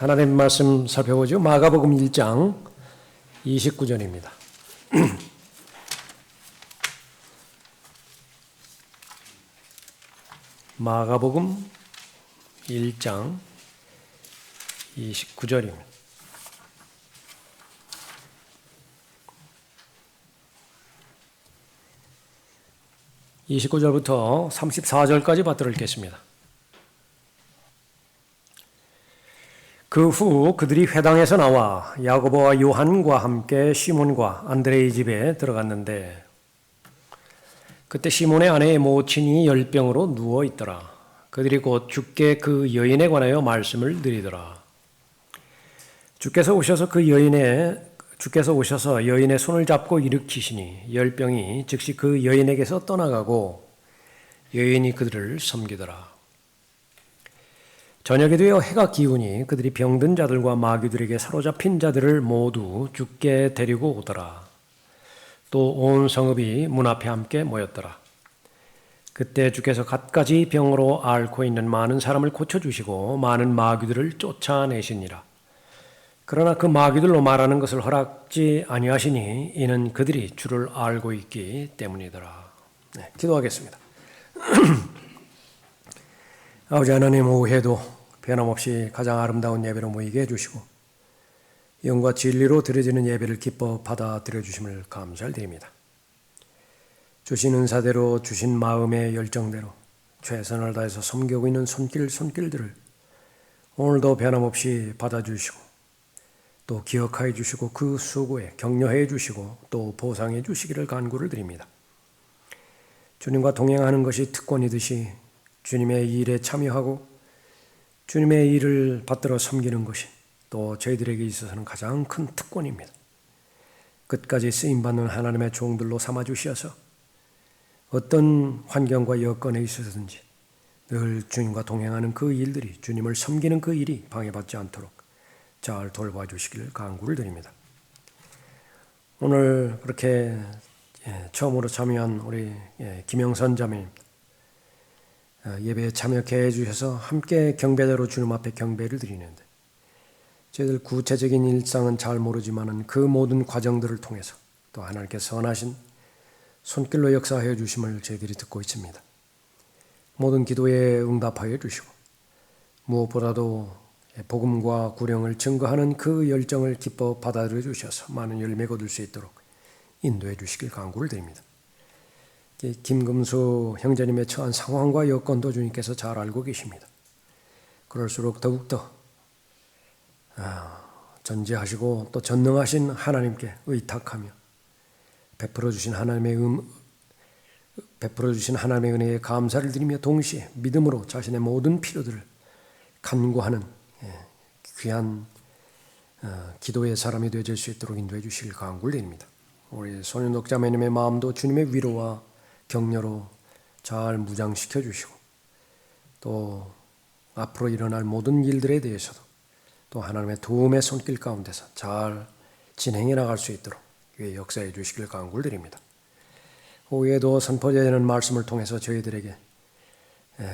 하나님 말씀 살펴보죠. 마가복음 1장 29절입니다. 마가복음 1장 29절입니다. (29절부터) (34절까지) 받들어 읽겠습니다. 그 후 그들이 회당에서 나와 야고보와 요한과 함께 시몬과 안드레의 집에 들어갔는데, 그때 시몬의 아내의 모친이 열병으로 누워 있더라. 그들이 곧 주께 그 여인에 관하여 말씀을 드리더라. 주께서 오셔서 여인의 손을 잡고 일으키시니 열병이 즉시 그 여인에게서 떠나가고 여인이 그들을 섬기더라. 저녁이 되어 해가 기우니 그들이 병든 자들과 마귀들에게 사로잡힌 자들을 모두 주께 데리고 오더라. 또 온 성읍이 문 앞에 함께 모였더라. 그때 주께서 갖가지 병으로 앓고 있는 많은 사람을 고쳐주시고 많은 마귀들을 쫓아내시니라. 그러나 그 마귀들로 말하는 것을 허락지 아니하시니 이는 그들이 주를 알고 있기 때문이더라. 네, 기도하겠습니다. 아버지 하나님, 오후에도 변함없이 가장 아름다운 예배로 모이게 해주시고 영과 진리로 드려지는 예배를 기뻐 받아들여 주심을 감사드립니다. 주신 은사대로, 주신 마음의 열정대로 최선을 다해서 섬기고 있는 손길들을 오늘도 변함없이 받아주시고 또 기억하여 주시고 그 수고에 격려해 주시고 또 보상해 주시기를 간구를 드립니다. 주님과 동행하는 것이 특권이듯이 주님의 일에 참여하고 주님의 일을 받들어 섬기는 것이 또 저희들에게 있어서는 가장 큰 특권입니다. 끝까지 쓰임받는 하나님의 종들로 삼아주셔서 어떤 환경과 여건에 있어서든지 늘 주님과 동행하는 그 일들이, 주님을 섬기는 그 일이 방해받지 않도록 잘 돌봐주시기를 간구를 드립니다. 오늘 그렇게 처음으로 참여한 우리 김영선 자매입니다. 예배에 참여케 해주셔서 함께 경배대로 주님 앞에 경배를 드리는데, 저희들 구체적인 일상은 잘 모르지만 그 모든 과정들을 통해서 또 하나님께 선하신 손길로 역사하여 주심을 저희들이 듣고 있습니다. 모든 기도에 응답하여 주시고 무엇보다도 복음과 구령을 증거하는 그 열정을 기뻐 받아들여 주셔서 많은 열매 거둘 수 있도록 인도해 주시길 간구를 드립니다. 김금수 형제님의 처한 상황과 여건도 주님께서 잘 알고 계십니다. 그럴수록 더욱더 전지하시고 또 전능하신 하나님께 의탁하며 베풀어 주신 하나님의 은혜에 감사를 드리며 동시에 믿음으로 자신의 모든 필요들을 간구하는 귀한 기도의 사람이 되어질 수 있도록 인도해 주시길 간구를 드립니다. 우리 손윤덕 자매님의 마음도 주님의 위로와 격려로 잘 무장시켜 주시고 또 앞으로 일어날 모든 일들에 대해서도 또 하나님의 도움의 손길 가운데서 잘 진행해 나갈 수 있도록 역사해 주시길 간구를 드립니다. 오후에도 선포되는 말씀을 통해서 저희들에게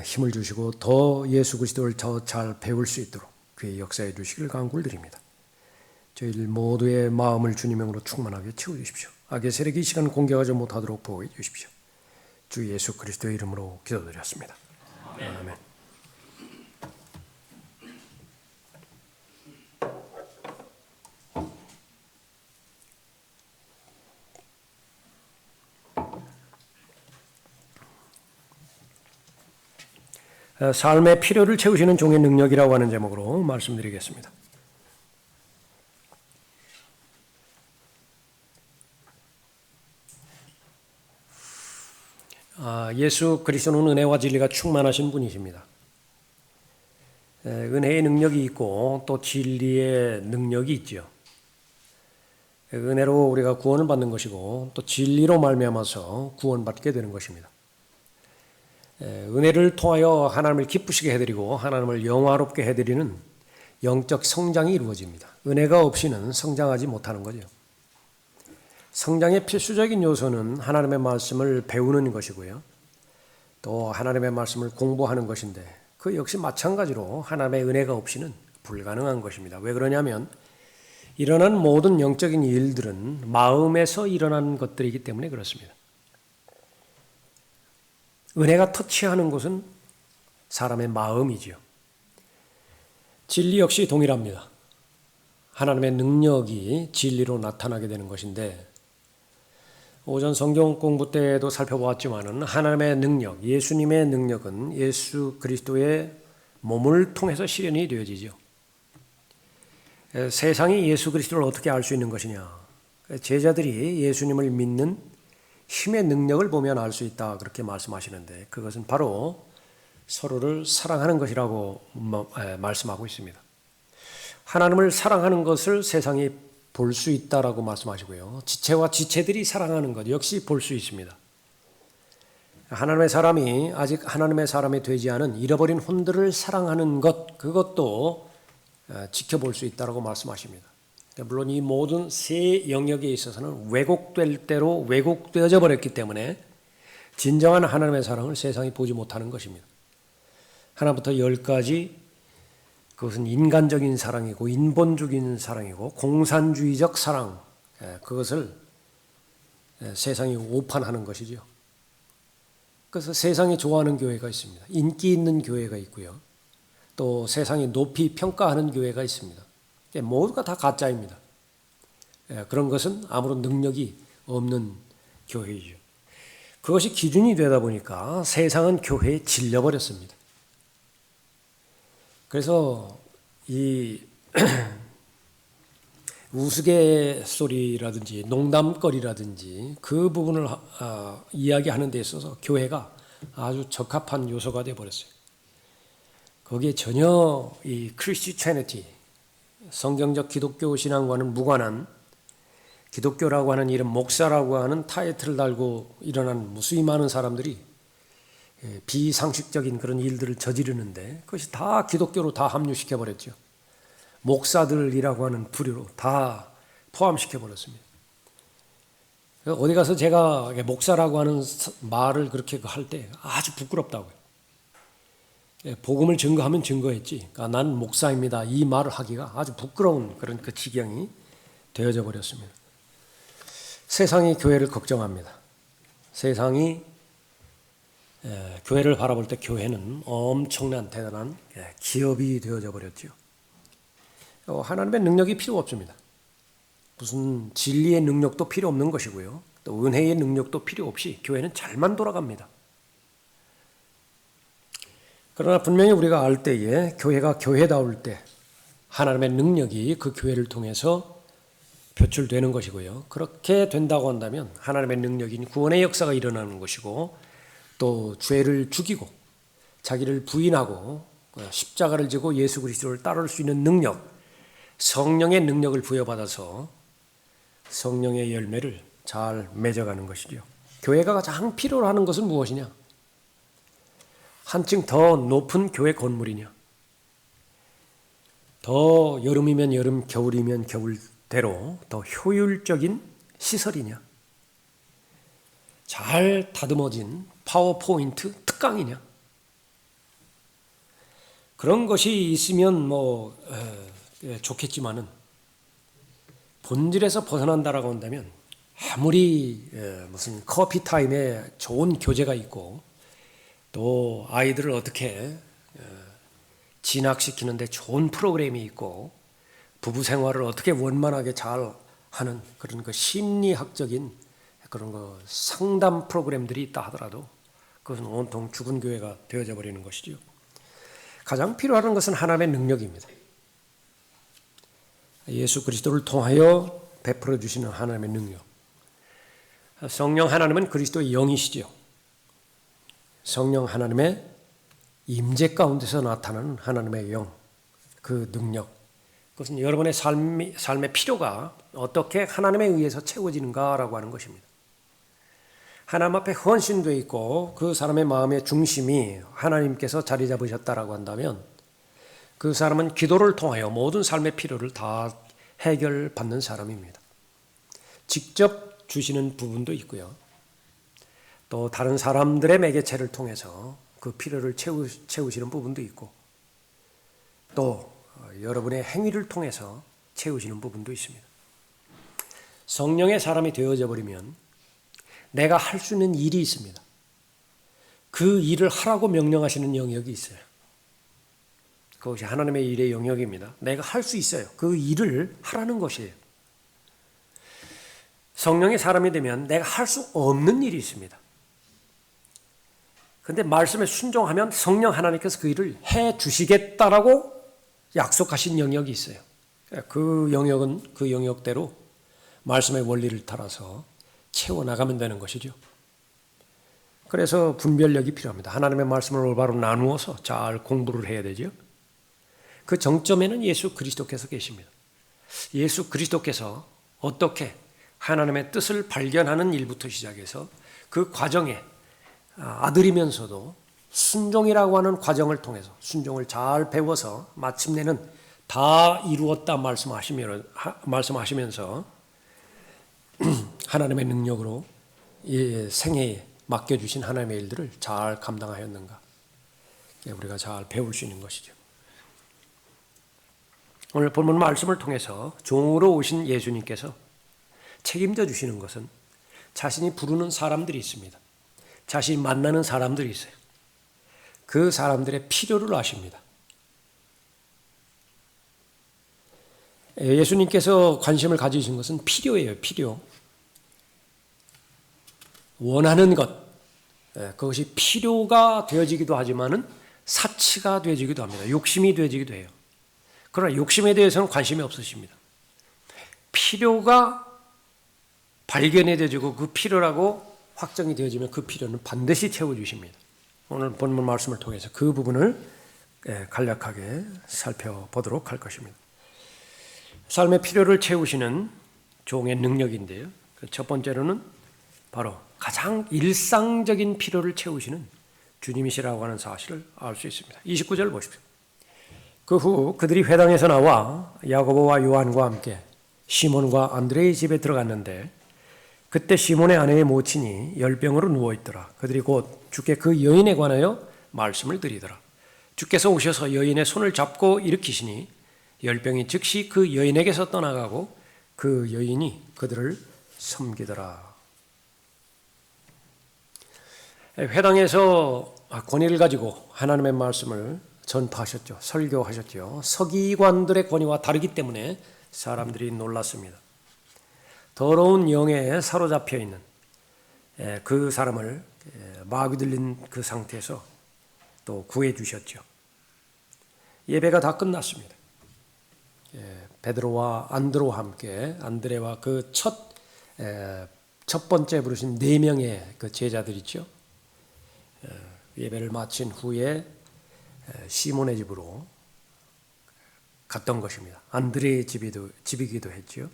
힘을 주시고 더 예수 그리스도를 더 잘 배울 수 있도록 그의 역사해 주시길 간구를 드립니다. 저희들 모두의 마음을 주님으로 충만하게 채워주십시오. 악의 세력이 이 시간 공격하지 못하도록 보호해 주십시오. 주 예수 그리스도의 이름으로 기도드렸습니다. 아멘. 삶의 필요를 채우시는 종의 능력이라고 하는 제목으로 말씀드리겠습니다. 예수 그리스도는 은혜와 진리가 충만하신 분이십니다. 은혜의 능력이 있고 또 진리의 능력이 있죠. 은혜로 우리가 구원을 받는 것이고 또 진리로 말미암아서 구원받게 되는 것입니다. 은혜를 통하여 하나님을 기쁘시게 해드리고 하나님을 영화롭게 해드리는 영적 성장이 이루어집니다. 은혜가 없이는 성장하지 못하는 거죠. 성장의 필수적인 요소는 하나님의 말씀을 배우는 것이고요. 또 하나님의 말씀을 공부하는 것인데 그 역시 마찬가지로 하나님의 은혜가 없이는 불가능한 것입니다. 왜 그러냐면 일어난 모든 영적인 일들은 마음에서 일어난 것들이기 때문에 그렇습니다. 은혜가 터치하는 곳은 사람의 마음이지요. 진리 역시 동일합니다. 하나님의 능력이 진리로 나타나게 되는 것인데 오전 성경 공부 때도 살펴보았지만은 하나님의 능력, 예수님의 능력은 예수 그리스도의 몸을 통해서 실현이 되어지죠. 세상이 예수 그리스도를 어떻게 알 수 있는 것이냐? 제자들이 예수님을 믿는 힘의 능력을 보면 알 수 있다 그렇게 말씀하시는데 그것은 바로 서로를 사랑하는 것이라고 말씀하고 있습니다. 하나님을 사랑하는 것을 세상이 볼 수 있다라고 말씀하시고요. 지체와 지체들이 사랑하는 것 역시 볼 수 있습니다. 하나님의 사람이 아직 하나님의 사람이 되지 않은 잃어버린 혼들을 사랑하는 것 그것도 지켜볼 수 있다라고 말씀하십니다. 물론 이 모든 세 영역에 있어서는 왜곡될 대로 왜곡되어져 버렸기 때문에 진정한 하나님의 사랑을 세상이 보지 못하는 것입니다. 하나부터 10까지 그것은 인간적인 사랑이고 인본주의적인 사랑이고 공산주의적 사랑 그것을 세상이 오판하는 것이죠. 그래서 세상이 좋아하는 교회가 있습니다. 인기 있는 교회가 있고요. 또 세상이 높이 평가하는 교회가 있습니다. 모두가 다 가짜입니다. 그런 것은 아무런 능력이 없는 교회이죠. 그것이 기준이 되다 보니까 세상은 교회에 질려버렸습니다. 그래서 이 우스갯소리라든지 농담거리라든지 그 부분을 이야기하는 데 있어서 교회가 아주 적합한 요소가 되어버렸어요. 거기에 전혀 이 크리스티애니티, 성경적 기독교 신앙과는 무관한 기독교라고 하는 이름, 목사라고 하는 타이틀을 달고 일어난 무수히 많은 사람들이 비상식적인 그런 일들을 저지르는데 그것이 다 기독교로 다 합류시켜버렸죠. 목사들이라고 하는 부류로 다 포함시켜버렸습니다. 어디 가서 제가 목사라고 하는 말을 그렇게 할 때 아주 부끄럽다고요. 복음을 증거하면 증거했지. 그러니까 난 목사입니다. 이 말을 하기가 아주 부끄러운 그런 그 지경이 되어져 버렸습니다. 세상이 교회를 걱정합니다. 세상이 교회를 바라볼 때 교회는 엄청난 대단한 기업이 되어져 버렸죠. 하나님의 능력이 필요 없습니다. 무슨 진리의 능력도 필요 없는 것이고요. 또 은혜의 능력도 필요 없이 교회는 잘만 돌아갑니다. 그러나 분명히 우리가 알 때에 교회가 교회다울 때 하나님의 능력이 그 교회를 통해서 표출되는 것이고요. 그렇게 된다고 한다면 하나님의 능력인 구원의 역사가 일어나는 것이고 또 죄를 죽이고 자기를 부인하고 십자가를 지고 예수 그리스도를 따를 수 있는 능력, 성령의 능력을 부여받아서 성령의 열매를 잘 맺어가는 것이죠. 교회가 가장 필요로 하는 것은 무엇이냐? 한층 더 높은 교회 건물이냐? 더 여름이면 여름, 겨울이면 겨울대로 더 효율적인 시설이냐? 잘 다듬어진 파워포인트 특강이냐? 그런 것이 있으면 좋겠지만은 본질에서 벗어난다라고 한다면 아무리 무슨 커피 타임에 좋은 교재가 있고 또 아이들을 어떻게 진학시키는데 좋은 프로그램이 있고 부부 생활을 어떻게 원만하게 잘 하는 그런 그 심리학적인 그런 그 상담 프로그램들이 있다 하더라도 그것은 온통 죽은 교회가 되어져 버리는 것이죠. 가장 필요한 것은 하나님의 능력입니다. 예수 그리스도를 통하여 베풀어 주시는 하나님의 능력. 성령 하나님은 그리스도의 영이시죠. 성령 하나님의 임재 가운데서 나타나는 하나님의 영, 그 능력. 그것은 여러분의 삶의 필요가 어떻게 하나님에 의해서 채워지는가라고 하는 것입니다. 하나님 앞에 헌신되어 있고 그 사람의 마음의 중심이 하나님께서 자리 잡으셨다라고 한다면 그 사람은 기도를 통하여 모든 삶의 필요를 다 해결받는 사람입니다. 직접 주시는 부분도 있고요. 또 다른 사람들의 매개체를 통해서 그 필요를 채우시는 부분도 있고 또 여러분의 행위를 통해서 채우시는 부분도 있습니다. 성령의 사람이 되어져 버리면 내가 할 수 있는 일이 있습니다. 그 일을 하라고 명령하시는 영역이 있어요. 그것이 하나님의 일의 영역입니다. 내가 할 수 있어요. 그 일을 하라는 것이에요. 성령의 사람이 되면 내가 할 수 없는 일이 있습니다. 그런데 말씀에 순종하면 성령 하나님께서 그 일을 해 주시겠다라고 약속하신 영역이 있어요. 그 영역은 그 영역대로 말씀의 원리를 따라서 채워나가면 되는 것이죠. 그래서 분별력이 필요합니다. 하나님의 말씀을 올바로 나누어서 잘 공부를 해야 되죠. 그 정점에는 예수 그리스도께서 계십니다. 예수 그리스도께서 어떻게 하나님의 뜻을 발견하는 일부터 시작해서 그 과정에 아들이면서도 순종이라고 하는 과정을 통해서 순종을 잘 배워서 마침내는 다 이루었다 말씀하시면서 하나님의 능력으로 이 생애에 맡겨주신 하나님의 일들을 잘 감당하였는가 우리가 잘 배울 수 있는 것이죠. 오늘 본문 말씀을 통해서 종으로 오신 예수님께서 책임져 주시는 것은 자신이 부르는 사람들이 있습니다. 자신이 만나는 사람들이 있어요. 그 사람들의 필요를 아십니다. 예수님께서 관심을 가지신 것은 필요예요. 필요. 원하는 것. 그것이 필요가 되어지기도 하지만은 사치가 되어지기도 합니다. 욕심이 되어지기도 해요. 그러나 욕심에 대해서는 관심이 없으십니다. 필요가 발견이 되어지고 그 필요라고 확정이 되어지면 그 필요는 반드시 채워주십니다. 오늘 본문 말씀을 통해서 그 부분을 간략하게 살펴보도록 할 것입니다. 삶의 필요를 채우시는 종의 능력인데요. 첫 번째로는 바로 가장 일상적인 필요를 채우시는 주님이시라고 하는 사실을 알 수 있습니다. 29절 보십시오. 그 후 그들이 회당에서 나와 야고보와 요한과 함께 시몬과 안드레의 집에 들어갔는데 그때 시몬의 아내의 모친이 열병으로 누워있더라. 그들이 곧 주께 그 여인에 관하여 말씀을 드리더라. 주께서 오셔서 여인의 손을 잡고 일으키시니 열병이 즉시 그 여인에게서 떠나가고 그 여인이 그들을 섬기더라. 회당에서 권위를 가지고 하나님의 말씀을 전파하셨죠. 설교하셨죠. 서기관들의 권위와 다르기 때문에 사람들이 놀랐습니다. 더러운 영에 사로잡혀 있는 그 사람을 마귀 들린 그 상태에서 또 구해 주셨죠. 예배가 다 끝났습니다. 베드로와 안드로와 함께 안드레와 그 첫 번째 부르신 4명의 그 제자들 있죠. 예배를 마친 후에 시몬의 집으로 갔던 것입니다. 안드레의 집이기도 했죠.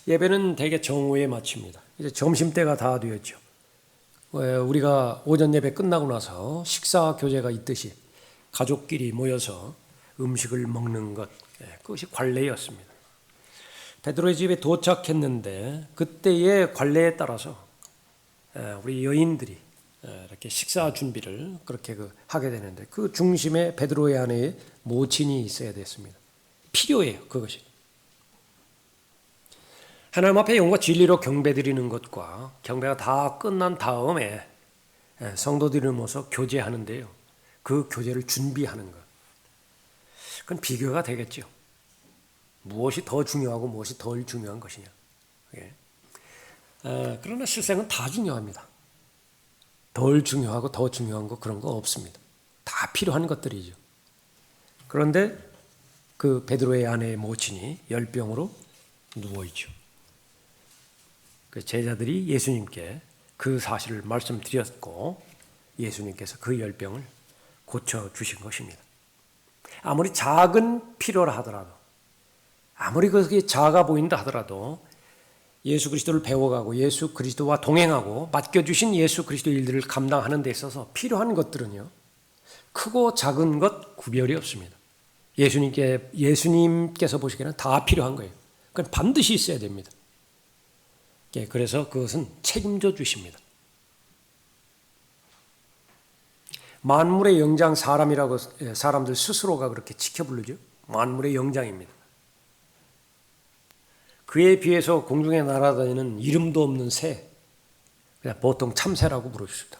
예배는 대개 정오에 마칩니다. 이제 점심때가 다 되었죠. 우리가 오전 예배 끝나고 나서 식사 교제가 있듯이 가족끼리 모여서 음식을 먹는 것, 그것이 관례였습니다. 베드로의 집에 도착했는데 그때의 관례에 따라서 우리 여인들이 이렇게 식사 준비를 그렇게 하게 되는데 그 중심에 베드로의 아내의 모친이 있어야 됐습니다. 필요해요, 그것이. 하나님 앞에 영과 진리로 경배드리는 것과 경배가 다 끝난 다음에 성도들을 모셔서 교제하는데요. 그 교제를 준비하는 것. 그건 비교가 되겠죠. 무엇이 더 중요하고 무엇이 덜 중요한 것이냐. 그러나 실생은 다 중요합니다. 덜 중요하고 더 중요한 거 그런 거 없습니다. 다 필요한 것들이죠. 그런데 그 베드로의 아내의 모친이 열병으로 누워있죠. 그 제자들이 예수님께 그 사실을 말씀드렸고 예수님께서 그 열병을 고쳐주신 것입니다. 아무리 작은 필요라 하더라도 아무리 그게 작아 보인다 하더라도 예수 그리스도를 배워가고 예수 그리스도와 동행하고 맡겨주신 예수 그리스도 일들을 감당하는 데 있어서 필요한 것들은요. 크고 작은 것 구별이 없습니다. 예수님께서 보시기에는 다 필요한 거예요. 그건 반드시 있어야 됩니다. 그래서 그것은 책임져 주십니다. 만물의 영장 사람이라고 사람들 스스로가 그렇게 지켜 부르죠. 만물의 영장입니다. 그에 비해서 공중에 날아다니는 이름도 없는 새, 그냥 보통 참새라고 부르십니다.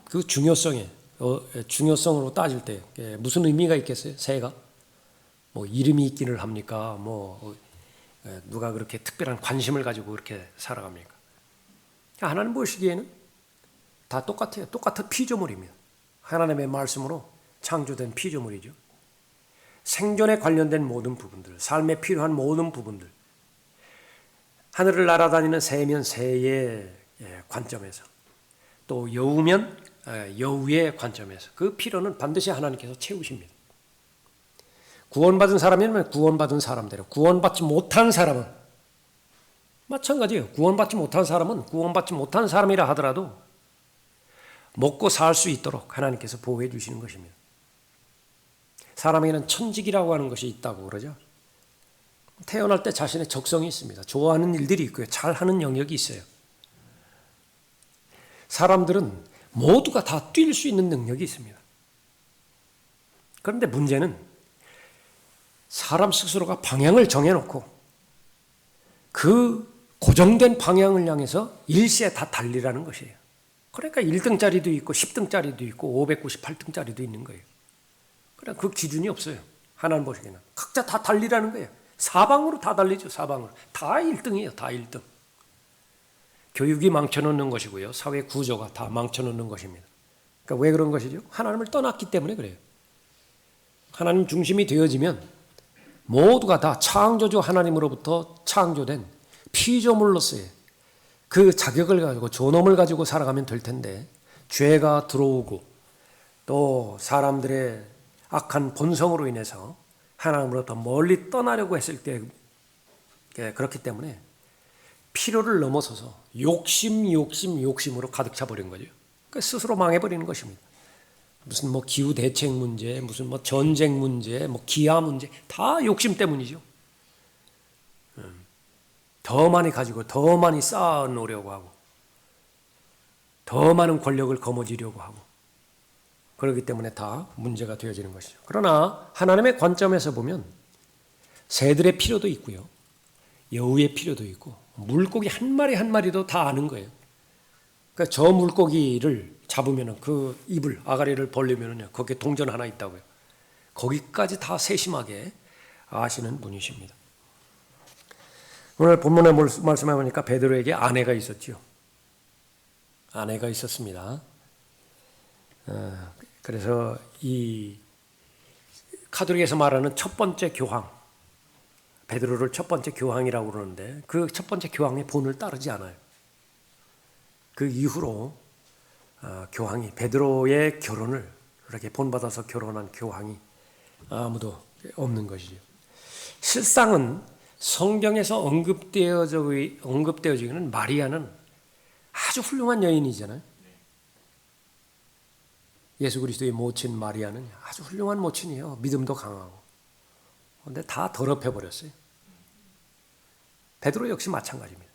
그 중요성으로 따질 때 무슨 의미가 있겠어요? 새가 뭐 이름이 있기를 합니까? 뭐 누가 그렇게 특별한 관심을 가지고 그렇게 살아갑니까? 하나님 보시기에는 다 똑같아요. 똑같은 피조물입니다. 하나님의 말씀으로 창조된 피조물이죠. 생존에 관련된 모든 부분들, 삶에 필요한 모든 부분들, 하늘을 날아다니는 새면 새의 관점에서, 또 여우면 여우의 관점에서 그 필요는 반드시 하나님께서 채우십니다. 구원받은 사람이면 구원받은 사람대로, 구원받지 못한 사람은 마찬가지예요. 구원받지 못한 사람은 구원받지 못한 사람이라 하더라도 먹고 살 수 있도록 하나님께서 보호해 주시는 것입니다. 사람에게는 천직이라고 하는 것이 있다고 그러죠. 태어날 때 자신의 적성이 있습니다. 좋아하는 일들이 있고요. 잘하는 영역이 있어요. 사람들은 모두가 다 뛸 수 있는 능력이 있습니다. 그런데 문제는 사람 스스로가 방향을 정해놓고 그 고정된 방향을 향해서 일시에 다 달리라는 것이에요. 그러니까 1등짜리도 있고 10등짜리도 있고 598등짜리도 있는 거예요. 그래, 그 기준이 없어요. 하나님 보시기에는. 각자 다 달리라는 거예요. 사방으로 다 달리죠. 사방으로. 다 1등이에요. 다 1등. 교육이 망쳐놓는 것이고요. 사회 구조가 다 망쳐놓는 것입니다. 그러니까 왜 그런 것이죠? 하나님을 떠났기 때문에 그래요. 하나님 중심이 되어지면 모두가 다 창조주 하나님으로부터 창조된 피조물로서의 그 자격을 가지고 존엄을 가지고 살아가면 될 텐데 죄가 들어오고 또 사람들의 악한 본성으로 인해서 하나님으로부터 멀리 떠나려고 했을 때 그렇기 때문에 필요를 넘어서서 욕심으로 가득 차버린 거죠. 그러니까 스스로 망해버리는 것입니다. 무슨 뭐 기후 대책 문제, 무슨 뭐 전쟁 문제, 뭐 기아 문제 다 욕심 때문이죠. 더 많이 가지고 더 많이 쌓아놓으려고 하고 더 많은 권력을 거머쥐려고 하고 그렇기 때문에 다 문제가 되어지는 것이죠. 그러나 하나님의 관점에서 보면 새들의 필요도 있고요. 여우의 필요도 있고 물고기 한 마리 한 마리도 다 아는 거예요. 그러니까 저 물고기를 잡으면 그 입을 아가리를 벌리면 거기에 동전 하나 있다고요. 거기까지 다 세심하게 아시는 분이십니다. 오늘 본문에 말씀해 보니까 베드로에게 아내가 있었죠. 아내가 있었습니다. 그래서 이 카톨릭에서 말하는 첫 번째 교황, 베드로를 첫 번째 교황이라고 그러는데 그 첫 번째 교황의 본을 따르지 않아요. 그 이후로 교황이 베드로의 결혼을 이렇게 본받아서 결혼한 교황이 아무도 없는 것이죠. 실상은 성경에서 언급되어지는 마리아는 아주 훌륭한 여인이잖아요. 예수 그리스도의 모친 마리아는 아주 훌륭한 모친이에요. 믿음도 강하고. 그런데 다 더럽혀버렸어요. 베드로 역시 마찬가지입니다.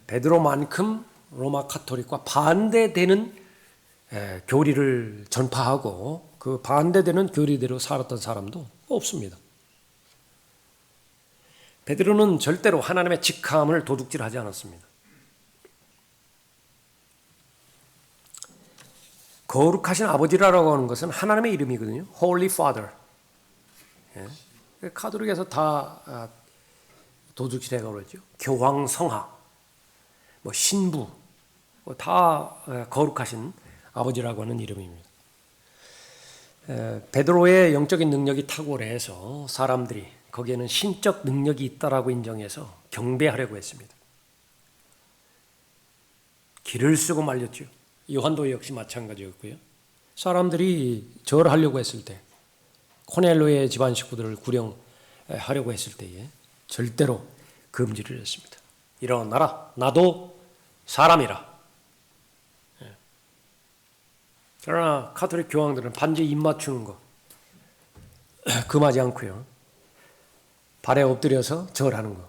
베드로만큼 로마 카톨릭과 반대되는 교리를 전파하고 그 반대되는 교리대로 살았던 사람도 없습니다. 베드로는 절대로 하나님의 직함을 도둑질하지 않았습니다. 거룩하신 아버지라고 하는 것은 하나님의 이름이거든요. Holy Father. 카톨릭에서 다 도둑질해가 그러죠. 교황 성하, 뭐 신부, 다 거룩하신 아버지라고 하는 이름입니다. 베드로의 영적인 능력이 탁월해서 사람들이 거기에는 신적 능력이 있다라고 인정해서 경배하려고 했습니다. 길을 쓰고 말렸죠. 요한도 역시 마찬가지였고요. 사람들이 절하려고 했을 때 코넬로의 집안 식구들을 구령하려고 했을 때에 절대로 금지를 했습니다. 일어나라, 나도 사람이라. 그러나 카톨릭 교황들은 반지 입 맞추는 거 금하지 않고요. 발에 엎드려서 절하는 거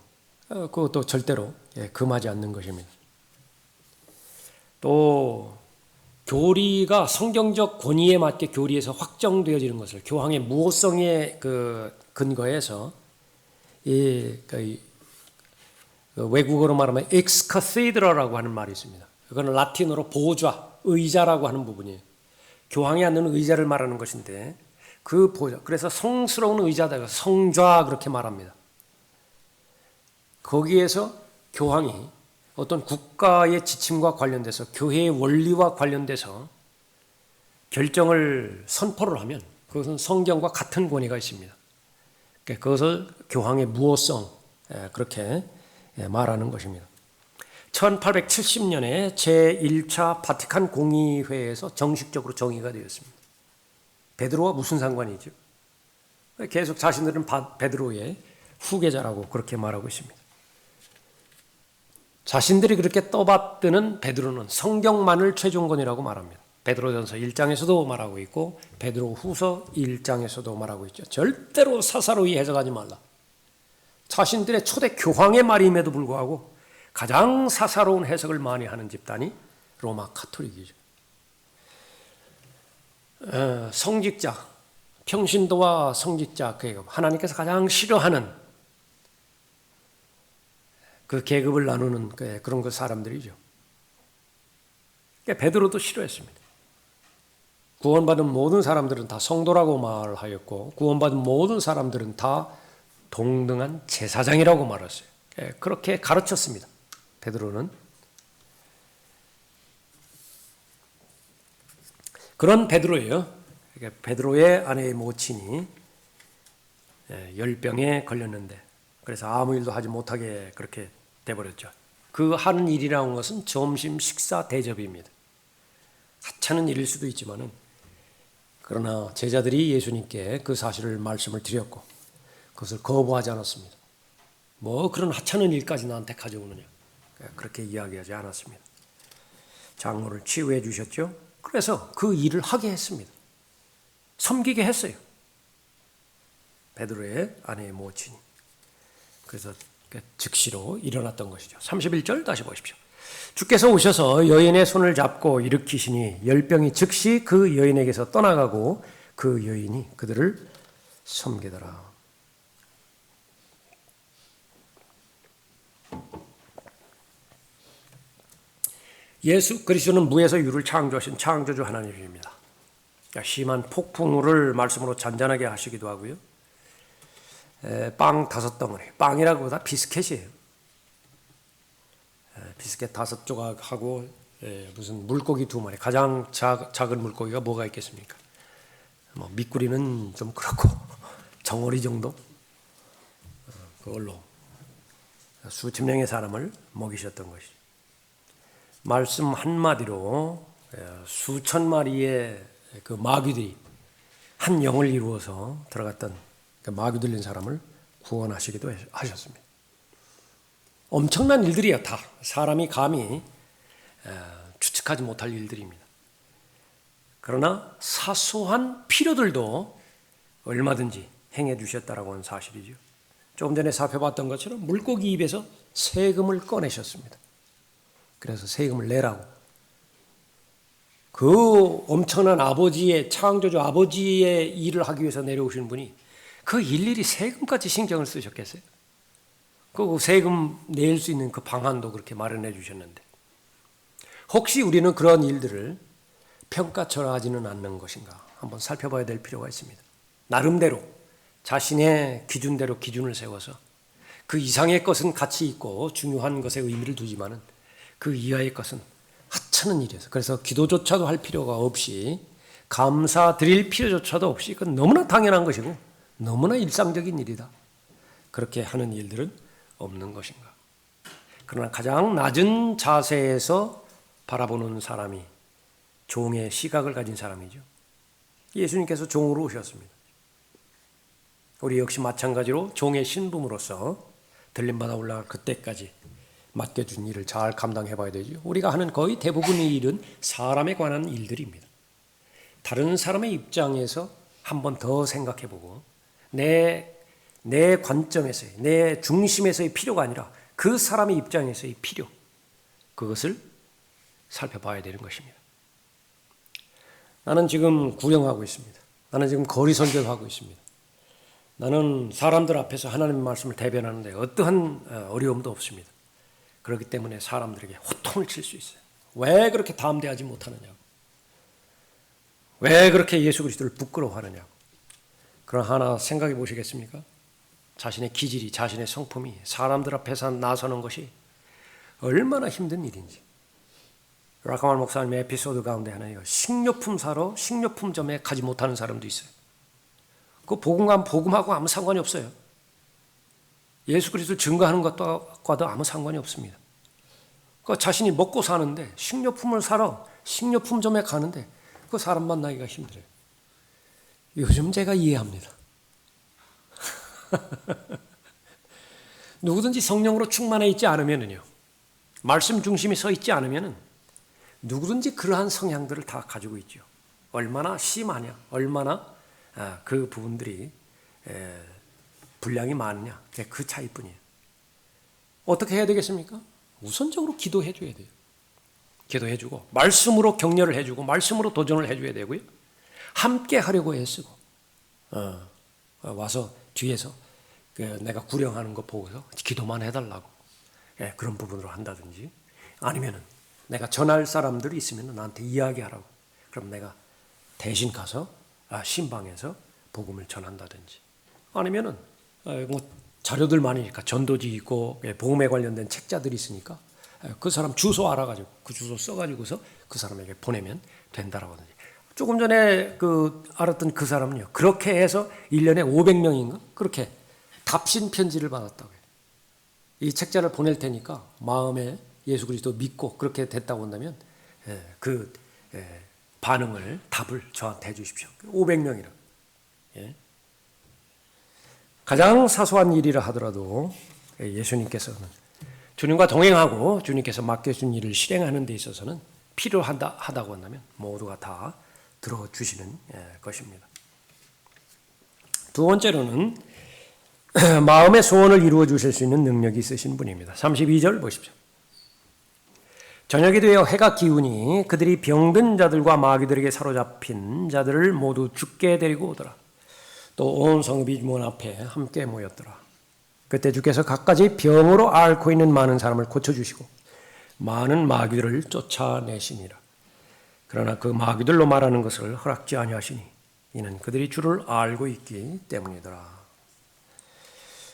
그것도 절대로 금하지 않는 것입니다. 또 교리가 성경적 권위에 맞게 교리에서 확정되어지는 것을 교황의 무호성에 근거해서 그 외국어로 말하면 ex cathedra라고 하는 말이 있습니다. 그거는 라틴어로 보좌, 의자라고 하는 부분이에요. 교황이 앉는 의자를 말하는 것인데 그 보좌, 그래서 성스러운 의자다, 성좌 그렇게 말합니다. 거기에서 교황이 어떤 국가의 지침과 관련돼서 교회의 원리와 관련돼서 결정을 선포를 하면 그것은 성경과 같은 권위가 있습니다. 그것을 교황의 무호성 그렇게 말하는 것입니다. 1870년에 제1차 바티칸 공의회에서 정식적으로 정의가 되었습니다. 베드로와 무슨 상관이죠? 계속 자신들은 베드로의 후계자라고 그렇게 말하고 있습니다. 자신들이 그렇게 떠받드는 베드로는 성경만을 최종권이라고 말합니다. 베드로전서 1장에서도 말하고 있고 베드로 후서 1장에서도 말하고 있죠. 절대로 사사로이 해석하지 말라. 자신들의 초대 교황의 말임에도 불구하고 가장 사사로운 해석을 많이 하는 집단이 로마 카톨릭이죠. 성직자, 평신도와 성직자 계급, 하나님께서 가장 싫어하는 그 계급을 나누는 그런 그 사람들이죠. 베드로도 싫어했습니다. 구원받은 모든 사람들은 다 성도라고 말하였고 구원받은 모든 사람들은 다 동등한 제사장이라고 말했어요. 그렇게 가르쳤습니다. 베드로는. 그런 베드로예요. 베드로의 아내의 모친이 열병에 걸렸는데 그래서 아무 일도 하지 못하게 그렇게 돼버렸죠. 그 하는 일이라는 것은 점심 식사 대접입니다. 하찮은 일일 수도 있지만은 그러나 제자들이 예수님께 그 사실을 말씀을 드렸고 그것을 거부하지 않았습니다. 뭐 그런 하찮은 일까지 나한테 가져오느냐 그렇게 이야기하지 않았습니다. 장로를 치유해 주셨죠. 그래서 그 일을 하게 했습니다. 섬기게 했어요. 베드로의 아내의 모친이. 그래서 즉시로 일어났던 것이죠. 31절 다시 보십시오. 주께서 오셔서 여인의 손을 잡고 일으키시니 열병이 즉시 그 여인에게서 떠나가고 그 여인이 그들을 섬기더라. 예수 그리스도는 무에서 유를 창조하신 창조주 하나님입니다. 심한 폭풍우를 말씀으로 잔잔하게 하시기도 하고요. 빵 5덩어리, 빵이라고보다 비스켓이에요. 비스켓 5조각하고 무슨 물고기 2마리, 가장 작은 물고기가 뭐가 있겠습니까? 뭐 미꾸리는 좀 그렇고 정어리 정도? 그걸로 수천 명의 사람을 먹이셨던 것이죠. 말씀 한마디로 수천 마리의 그 마귀들이 한 영을 이루어서 들어갔던 그 마귀 들린 사람을 구원하시기도 하셨습니다. 엄청난 일들이에요. 다 사람이 감히 추측하지 못할 일들입니다. 그러나 사소한 필요들도 얼마든지 행해 주셨다라고 하는 사실이죠. 조금 전에 살펴봤던 것처럼 물고기 입에서 세금을 꺼내셨습니다. 그래서 세금을 내라고. 그 엄청난 아버지의 창조주 아버지의 일을 하기 위해서 내려오신 분이 그 일일이 세금까지 신경을 쓰셨겠어요? 그 세금 낼 수 있는 그 방안도 그렇게 마련해 주셨는데 혹시 우리는 그런 일들을 평가절하지는 않는 것인가 한번 살펴봐야 될 필요가 있습니다. 나름대로 자신의 기준대로 기준을 세워서 그 이상의 것은 가치 있고 중요한 것에 의미를 두지만은 그 이하의 것은 하찮은 일이어서 그래서 기도조차도 할 필요가 없이 감사드릴 필요조차도 없이 그건 너무나 당연한 것이고 너무나 일상적인 일이다. 그렇게 하는 일들은 없는 것인가. 그러나 가장 낮은 자세에서 바라보는 사람이 종의 시각을 가진 사람이죠. 예수님께서 종으로 오셨습니다. 우리 역시 마찬가지로 종의 신분으로서 들림받아 올라갈 그때까지 맡겨준 일을 잘 감당해 봐야 되죠. 우리가 하는 거의 대부분의 일은 사람에 관한 일들입니다. 다른 사람의 입장에서 한 번 더 생각해 보고 내 관점에서의 내 중심에서의 필요가 아니라 그 사람의 입장에서의 필요 그것을 살펴봐야 되는 것입니다. 나는 지금 구령하고 있습니다. 나는 지금 거리 선교를 하고 있습니다. 나는 사람들 앞에서 하나님의 말씀을 대변하는데 어떠한 어려움도 없습니다. 그렇기 때문에 사람들에게 호통을 칠 수 있어요. 왜 그렇게 담대하지 못하느냐고. 왜 그렇게 예수 그리스도를 부끄러워하느냐고. 그럼 하나 생각해 보시겠습니까? 자신의 기질이, 자신의 성품이 사람들 앞에서 나서는 것이 얼마나 힘든 일인지. 라카말 목사님의 에피소드 가운데 하나예요. 식료품 사러 식료품점에 가지 못하는 사람도 있어요. 그 복음하고 아무 상관이 없어요. 예수 그리스도를 증거하는 것과도 아무 상관이 없습니다. 그 자신이 먹고 사는데 식료품을 사러 식료품점에 가는데 그 사람 만나기가 힘들어요. 요즘 제가 이해합니다. 누구든지 성령으로 충만해 있지 않으면요, 말씀 중심이 서 있지 않으면은 누구든지 그러한 성향들을 다 가지고 있죠. 얼마나 심하냐, 얼마나 그 부분들이 분량이 많으냐, 그 차이뿐이에요. 어떻게 해야 되겠습니까? 우선적으로 기도해 줘야 돼요. 기도해 주고 말씀으로 격려를 해 주고 말씀으로 도전을 해 줘야 되고요. 함께 하려고 애쓰고 와서 뒤에서 내가 구령하는 거 보고서 기도만 해달라고 그런 부분으로 한다든지, 아니면은 내가 전할 사람들이 있으면 나한테 이야기하라고, 그럼 내가 대신 가서 신방에서 복음을 전한다든지, 아니면은 뭐 자료들 많으니까 전도지 있고 복음에 관련된 책자들이 있으니까 그 사람 주소 알아가지고 그 주소 써가지고서 그 사람에게 보내면 된다라고 하든지. 조금 전에 알았던 그 사람은요, 그렇게 해서 1년에 500명인가 그렇게 답신 편지를 받았다고 해요. 이 책자를 보낼 테니까 마음에 예수 그리스도 믿고 그렇게 됐다고 한다면 그 반응을, 답을 저한테 해주십시오. 500명이라. 가장 사소한 일이라 하더라도 예수님께서는, 주님과 동행하고 주님께서 맡겨준 일을 실행하는 데 있어서는 필요하다고 한다면 모두가 다 들어주시는 것입니다. 두 번째로는 마음의 소원을 이루어 주실 수 있는 능력이 있으신 분입니다. 32절 보십시오. 저녁이 되어 해가 기우니 그들이 병든 자들과 마귀들에게 사로잡힌 자들을 모두 죽게 데리고 오더라. 또 온 성읍이 문 앞에 함께 모였더라. 그때 주께서 갖가지 병으로 앓고 있는 많은 사람을 고쳐주시고 많은 마귀들을 쫓아내시니라. 그러나 그 마귀들로 말하는 것을 허락지 아니하시니 이는 그들이 주를 알고 있기 때문이더라.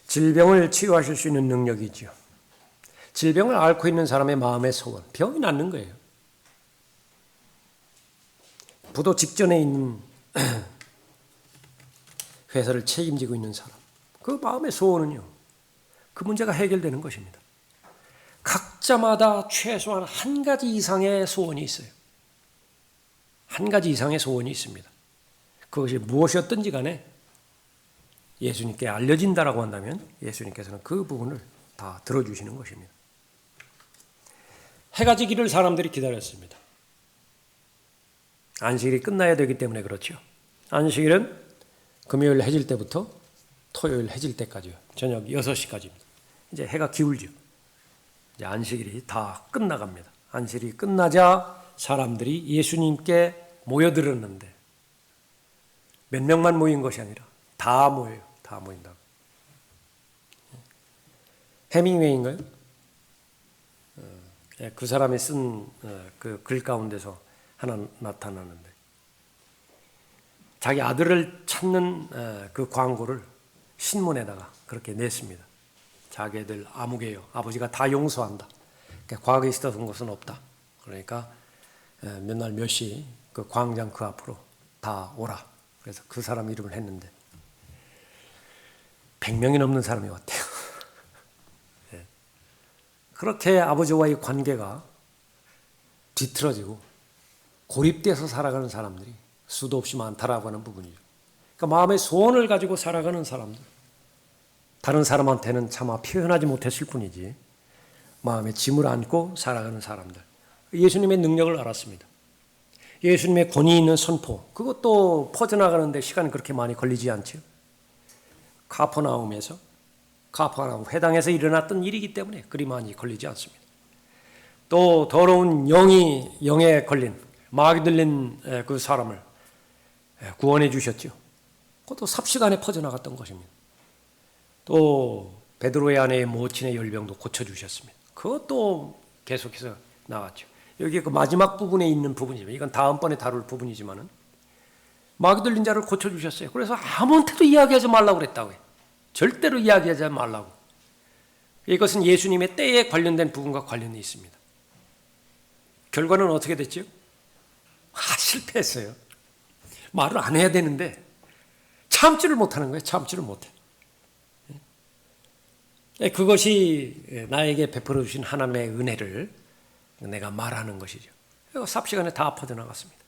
질병을 치유하실 수 있는 능력이지요. 질병을 앓고 있는 사람의 마음의 소원, 병이 낫는 거예요. 부도 직전에 있는 회사를 책임지고 있는 사람, 그 마음의 소원은요, 그 문제가 해결되는 것입니다. 각자마다 최소한 한 가지 이상의 소원이 있어요. 한 가지 이상의 소원이 있습니다. 그것이 무엇이었든지 간에 예수님께 알려진다라고 한다면 예수님께서는 그 부분을 다 들어주시는 것입니다. 해가 지기를 사람들이 기다렸습니다. 안식일이 끝나야 되기 때문에 그렇죠. 안식일은 금요일 해질 때부터 토요일 해질 때까지요. 저녁 6시까지입니다. 이제 해가 기울죠. 이제 안식일이 다 끝나갑니다. 안식일이 끝나자 사람들이 예수님께 모여들었는데 몇 명만 모인 것이 아니라 다 모여요. 다 모인다고. 해밍웨이인가요? 그 사람이 쓴 그 글 가운데서 하나 나타나는데, 자기 아들을 찾는 그 광고를 신문에다가 그렇게 냈습니다. 자기 애들 아무개요. 아버지가 다 용서한다. 과거에 있었던 것은 없다. 그러니까 몇 날 몇 시 그 광장 그 앞으로 다 오라. 그래서 그 사람 이름을 했는데 100명이 넘는 사람이 왔대요. 그렇게 아버지와의 관계가 뒤틀어지고 고립돼서 살아가는 사람들이 수도 없이 많다라고 하는 부분이죠. 그러니까 마음의 소원을 가지고 살아가는 사람들, 다른 사람한테는 차마 표현하지 못했을 뿐이지 마음에 짐을 안고 살아가는 사람들, 예수님의 능력을 알았습니다. 예수님의 권위 있는 선포, 그것도 퍼져나가는데 시간이 그렇게 많이 걸리지 않죠. 카퍼나움 회당에서 일어났던 일이기 때문에 그리 많이 걸리지 않습니다. 또 더러운 영에 걸린 마귀 들린 그 사람을 구원해 주셨죠. 그것도 삽시간에 퍼져나갔던 것입니다. 또 베드로의 아내의 모친의 열병도 고쳐주셨습니다. 그것도 계속해서 나왔죠. 여기 그 마지막 부분에 있는 부분이지만 이건 다음번에 다룰 부분이지만은 마귀 들린 자를 고쳐주셨어요. 그래서 아무한테도 이야기하지 말라고 그랬다고요. 절대로 이야기하지 말라고. 이것은 예수님의 때에 관련된 부분과 관련이 있습니다. 결과는 어떻게 됐죠? 실패했어요. 말을 안 해야 되는데 참지를 못하는 거예요. 참지를 못해. 그것이 나에게 베풀어 주신 하나님의 은혜를 내가 말하는 것이죠. 삽시간에 다 퍼져나갔습니다.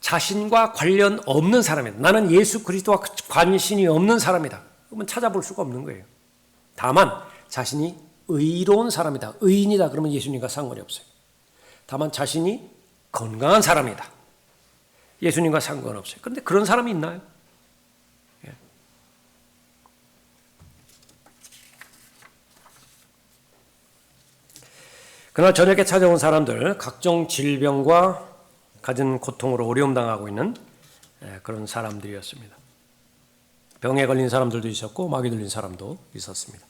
자신과 관련 없는 사람이다. 나는 예수 그리스도와 관심이 없는 사람이다. 그러면 찾아볼 수가 없는 거예요. 다만 자신이 의로운 사람이다. 의인이다. 그러면 예수님과 상관이 없어요. 다만 자신이 건강한 사람이다. 예수님과 상관없어요. 그런데 그런 사람이 있나요? 그날 저녁에 찾아온 사람들, 각종 질병과 가진 고통으로 어려움 당하고 있는 그런 사람들이었습니다. 병에 걸린 사람들도 있었고 마귀 들린 사람도 있었습니다.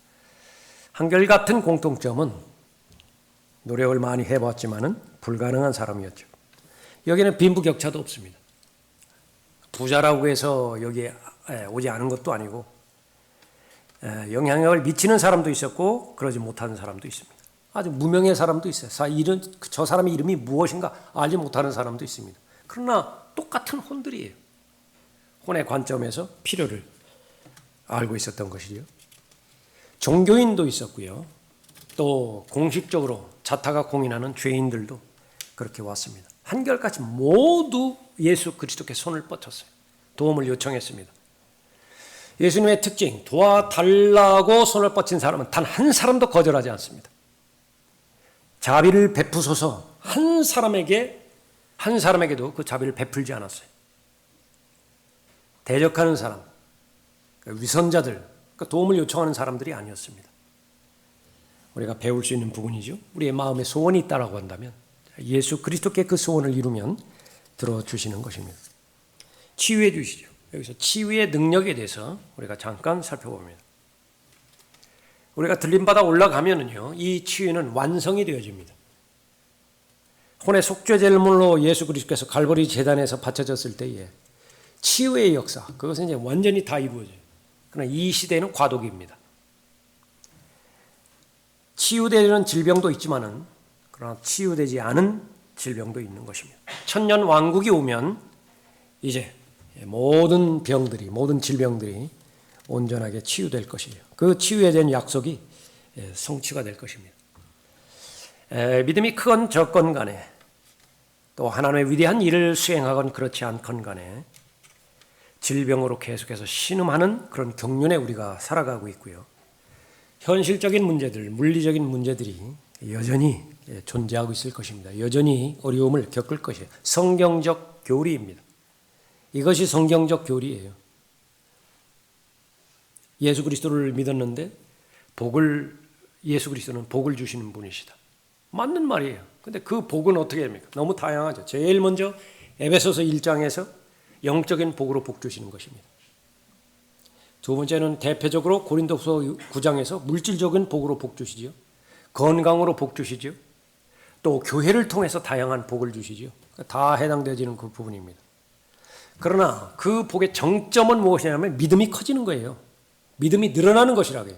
한결같은 공통점은 노력을 많이 해봤지만은 불가능한 사람이었죠. 여기는 빈부격차도 없습니다. 부자라고 해서 여기에 오지 않은 것도 아니고 영향력을 미치는 사람도 있었고 그러지 못하는 사람도 있습니다. 아주 무명의 사람도 있어요. 저 사람의 이름이 무엇인가 알지 못하는 사람도 있습니다. 그러나 똑같은 혼들이에요. 혼의 관점에서 필요를 알고 있었던 것이죠. 종교인도 있었고요. 또 공식적으로 자타가 공인하는 죄인들도 그렇게 왔습니다. 한결같이 모두 예수 그리스도께 손을 뻗쳤어요. 도움을 요청했습니다. 예수님의 특징, 도와달라고 손을 뻗친 사람은 단 한 사람도 거절하지 않습니다. 자비를 베푸소서 한 사람에게도 그 자비를 베풀지 않았어요. 대적하는 사람, 위선자들, 도움을 요청하는 사람들이 아니었습니다. 우리가 배울 수 있는 부분이죠. 우리의 마음에 소원이 있다라고 한다면 예수 그리스도께 그 소원을 이루면 들어주시는 것입니다. 치유해 주시죠. 여기서 치유의 능력에 대해서 우리가 잠깐 살펴봅니다. 우리가 들림받아 올라가면은요, 이 치유는 완성이 되어집니다. 혼의 속죄제물로 예수 그리스도께서 갈보리 제단에서 바쳐졌을 때에 치유의 역사, 그것은 이제 완전히 다 이루어져요. 그러나 이 시대는 과도기입니다. 치유되는 질병도 있지만은 그러나 치유되지 않은 질병도 있는 것입니다. 천년 왕국이 오면 이제 모든 병들이, 모든 질병들이 온전하게 치유될 것이에요. 그 치유에 대한 약속이 성취가 될 것입니다. 믿음이 크건 적건 간에 또 하나님의 위대한 일을 수행하건 그렇지 않건 간에 질병으로 계속해서 신음하는 그런 경륜에 우리가 살아가고 있고요. 현실적인 문제들, 물리적인 문제들이 여전히 존재하고 있을 것입니다. 여전히 어려움을 겪을 것이에요. 성경적 교리입니다. 이것이 성경적 교리예요. 예수 그리스도를 믿었는데 예수 그리스도는 복을 주시는 분이시다. 맞는 말이에요. 근데 그 복은 어떻게 됩니까? 너무 다양하죠. 제일 먼저 에베소서 1장에서 영적인 복으로 복 주시는 것입니다. 두 번째는 대표적으로 고린도서 9장에서 물질적인 복으로 복 주시죠. 건강으로 복 주시죠. 또 교회를 통해서 다양한 복을 주시죠. 다 해당되어지는 그 부분입니다. 그러나 그 복의 정점은 무엇이냐면 믿음이 커지는 거예요. 믿음이 늘어나는 것이라고요.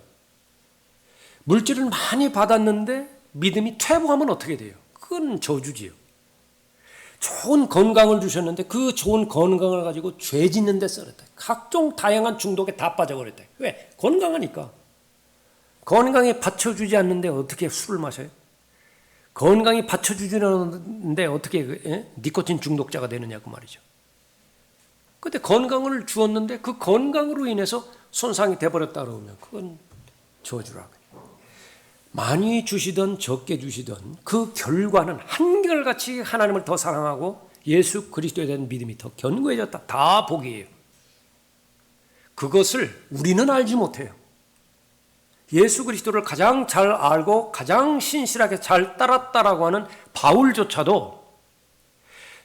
물질을 많이 받았는데 믿음이 퇴보하면 어떻게 돼요? 그건 저주지요. 좋은 건강을 주셨는데 그 좋은 건강을 가지고 죄 짓는 데 써렸다. 각종 다양한 중독에 다 빠져버렸다. 왜? 건강하니까. 건강에 받쳐주지 않는데 어떻게 술을 마셔요? 건강이 받쳐주지 않는데 어떻게 니코틴 중독자가 되느냐고 말이죠. 그런데 건강을 주었는데 그 건강으로 인해서 손상이 돼버렸다 그러면 그건 저주라고요. 많이 주시던 적게 주시던 그 결과는 한결같이 하나님을 더 사랑하고 예수 그리스도에 대한 믿음이 더 견고해졌다. 다 복이에요. 그것을 우리는 알지 못해요. 예수 그리스도를 가장 잘 알고 가장 신실하게 잘 따랐다라고 하는 바울조차도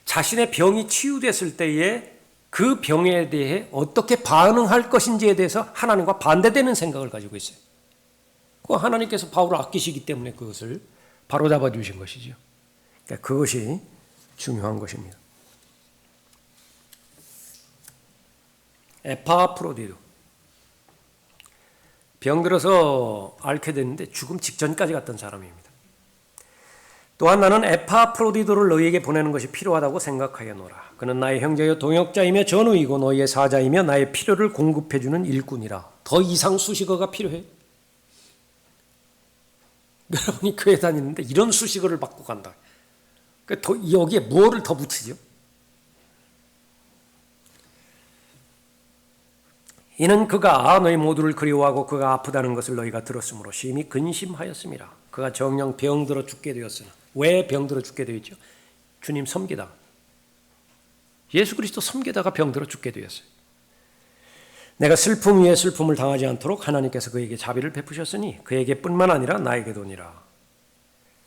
자신의 병이 치유됐을 때에 그 병에 대해 어떻게 반응할 것인지에 대해서 하나님과 반대되는 생각을 가지고 있어요. 그 하나님께서 바울을 아끼시기 때문에 그것을 바로잡아 주신 것이죠. 그러니까 그것이 중요한 것입니다. 에파프로디도 병들어서 앓게 됐는데 죽음 직전까지 갔던 사람입니다. 또한 나는 에파프로디도를 너희에게 보내는 것이 필요하다고 생각하여노라. 그는 나의 형제여 동역자이며 전우이고 너희의 사자이며 나의 필요를 공급해주는 일꾼이라. 더 이상 수식어가 필요해? 여러분이 교회 다니는데 이런 수식어를 받고 간다. 여기에 뭐를 더 붙이죠? 이는 그가 너희 모두를 그리워하고 그가 아프다는 것을 너희가 들었으므로 심히 근심하였습니다. 그가 정녕 병들어 죽게 되었으나 왜 병들어 죽게 되었죠? 주님 섬기다. 예수 그리스도 섬기다가 병들어 죽게 되었어요. 내가 슬픔 위에 슬픔을 당하지 않도록 하나님께서 그에게 자비를 베푸셨으니 그에게 뿐만 아니라 나에게도니라.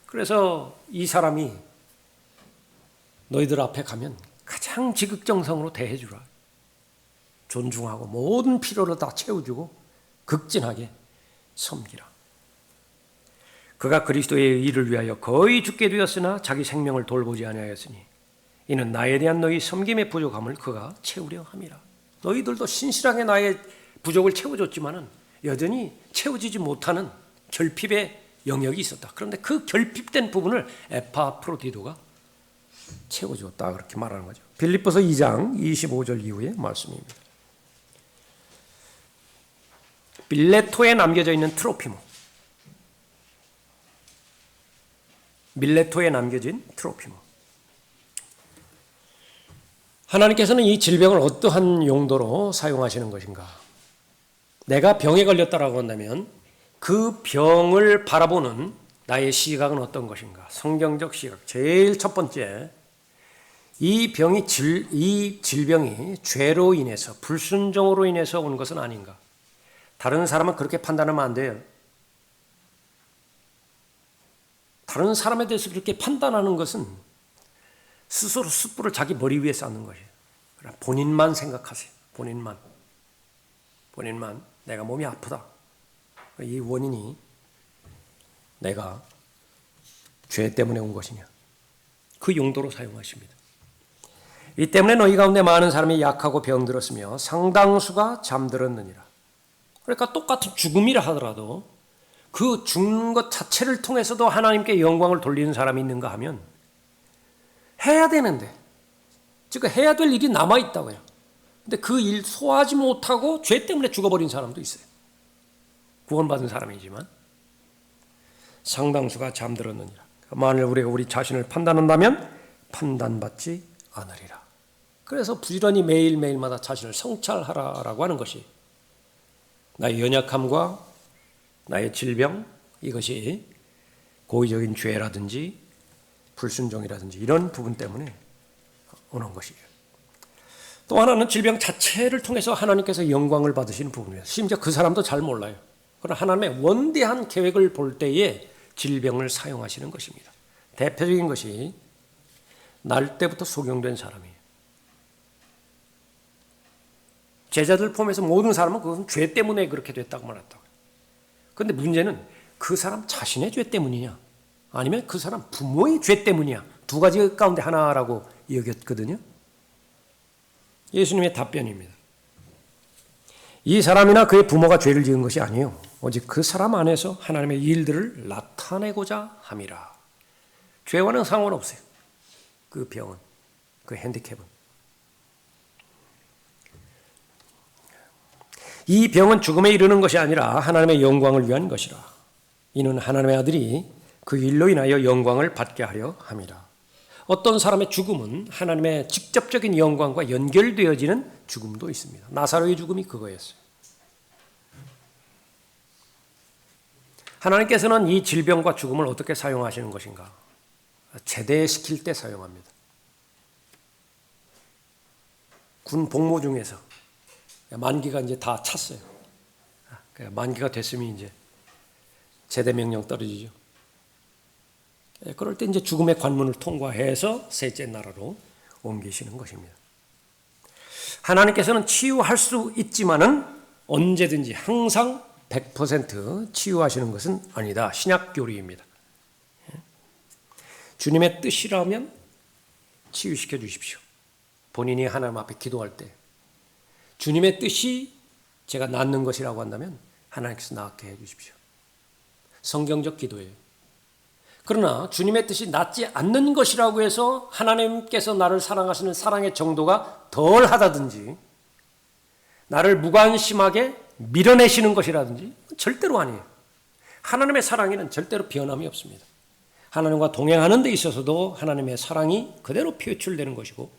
그래서 이 사람이 너희들 앞에 가면 가장 지극정성으로 대해주라. 존중하고 모든 필요를 다 채워주고 극진하게 섬기라. 그가 그리스도의 일을 위하여 거의 죽게 되었으나 자기 생명을 돌보지 아니하였으니 이는 나에 대한 너희 섬김의 부족함을 그가 채우려 함이라. 너희들도 신실하게 나의 부족을 채워줬지만은 여전히 채워지지 못하는 결핍의 영역이 있었다. 그런데 그 결핍된 부분을 에파프로디도가 채워주었다. 그렇게 말하는 거죠. 빌립보서 2장 25절 이후의 말씀입니다. 밀레토에 남겨져 있는 트로피모. 밀레토에 남겨진 트로피모. 하나님께서는 이 질병을 어떠한 용도로 사용하시는 것인가? 내가 병에 걸렸다라고 한다면 그 병을 바라보는 나의 시각은 어떤 것인가? 성경적 시각. 제일 첫 번째, 이 질병이 죄로 인해서 불순종으로 인해서 온 것은 아닌가? 다른 사람은 그렇게 판단하면 안 돼요. 다른 사람에 대해서 그렇게 판단하는 것은 스스로 숯불을 자기 머리 위에 쌓는 것이에요. 본인만 생각하세요. 본인만. 내가 몸이 아프다. 이 원인이 내가 죄 때문에 온 것이냐. 그 용도로 사용하십니다. 이 때문에 너희 가운데 많은 사람이 약하고 병들었으며 상당수가 잠들었느니라. 그러니까 똑같은 죽음이라 하더라도 그 죽는 것 자체를 통해서도 하나님께 영광을 돌리는 사람이 있는가 하면 해야 되는데, 즉 해야 될 일이 남아있다고요. 근데 그 일 소화하지 못하고 죄 때문에 죽어버린 사람도 있어요. 구원받은 사람이지만 상당수가 잠들었느니라. 만일 우리가 우리 자신을 판단한다면 판단받지 않으리라. 그래서 부지런히 매일매일마다 자신을 성찰하라라고 하는 것이 나의 연약함과 나의 질병, 이것이 고의적인 죄라든지 불순종이라든지 이런 부분 때문에 오는 것이에요. 또 하나는 질병 자체를 통해서 하나님께서 영광을 받으시는 부분이에요. 심지어 그 사람도 잘 몰라요. 그러나 하나님의 원대한 계획을 볼 때에 질병을 사용하시는 것입니다. 대표적인 것이 날 때부터 소경된 사람이에요. 제자들 포함해서 모든 사람은 그것은 죄 때문에 그렇게 됐다고 말했다고요. 그런데 문제는 그 사람 자신의 죄 때문이냐 아니면 그 사람 부모의 죄 때문이냐, 두 가지 가운데 하나라고 여겼거든요. 예수님의 답변입니다. 이 사람이나 그의 부모가 죄를 지은 것이 아니요 오직 그 사람 안에서 하나님의 일들을 나타내고자 함이라. 죄와는 상관없어요. 그 병은, 그 핸디캡은. 이 병은 죽음에 이르는 것이 아니라 하나님의 영광을 위한 것이라. 이는 하나님의 아들이 그 일로 인하여 영광을 받게 하려 함이라. 어떤 사람의 죽음은 하나님의 직접적인 영광과 연결되어지는 죽음도 있습니다. 나사로의 죽음이 그거였어요. 하나님께서는 이 질병과 죽음을 어떻게 사용하시는 것인가? 제대시킬 때 사용합니다. 군 복무 중에서 만기가 이제 다 찼어요. 만기가 됐으면 이제 제대 명령 떨어지죠. 그럴 때 이제 죽음의 관문을 통과해서 셋째 나라로 옮기시는 것입니다. 하나님께서는 치유할 수 있지만은 언제든지 항상 100% 치유하시는 것은 아니다. 신약 교리입니다. 주님의 뜻이라면 치유시켜 주십시오. 본인이 하나님 앞에 기도할 때 주님의 뜻이 제가 낫는 것이라고 한다면 하나님께서 낫게 해 주십시오. 성경적 기도예요. 그러나 주님의 뜻이 낫지 않는 것이라고 해서 하나님께서 나를 사랑하시는 사랑의 정도가 덜하다든지 나를 무관심하게 밀어내시는 것이라든지 절대로 아니에요. 하나님의 사랑에는 절대로 변함이 없습니다. 하나님과 동행하는 데 있어서도 하나님의 사랑이 그대로 표출되는 것이고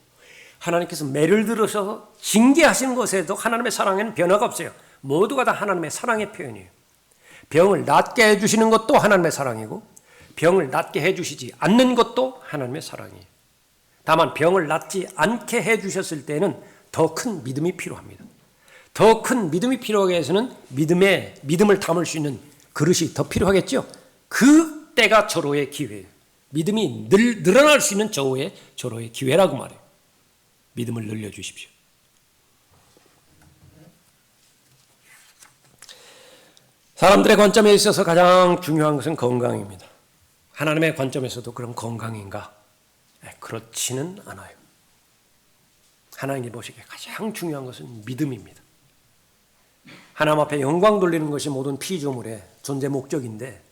하나님께서 매를 들어서 징계하시는 것에도 하나님의 사랑에는 변화가 없어요. 모두가 다 하나님의 사랑의 표현이에요. 병을 낫게 해주시는 것도 하나님의 사랑이고 병을 낫게 해주시지 않는 것도 하나님의 사랑이에요. 다만 병을 낫지 않게 해주셨을 때는 더 큰 믿음이 필요합니다. 더 큰 믿음이 필요하게 해서는 믿음을 담을 수 있는 그릇이 더 필요하겠죠. 그 때가 절호의 기회예요. 믿음이 늘어날 수 있는 절호의 기회라고 말해요. 믿음을 늘려주십시오. 사람들의 관점에 있어서 가장 중요한 것은 건강입니다. 하나님의 관점에서도 그런 건강인가? 그렇지는 않아요. 하나님이 보시기에 가장 중요한 것은 믿음입니다. 하나님 앞에 영광 돌리는 것이 모든 피조물의 존재 목적인데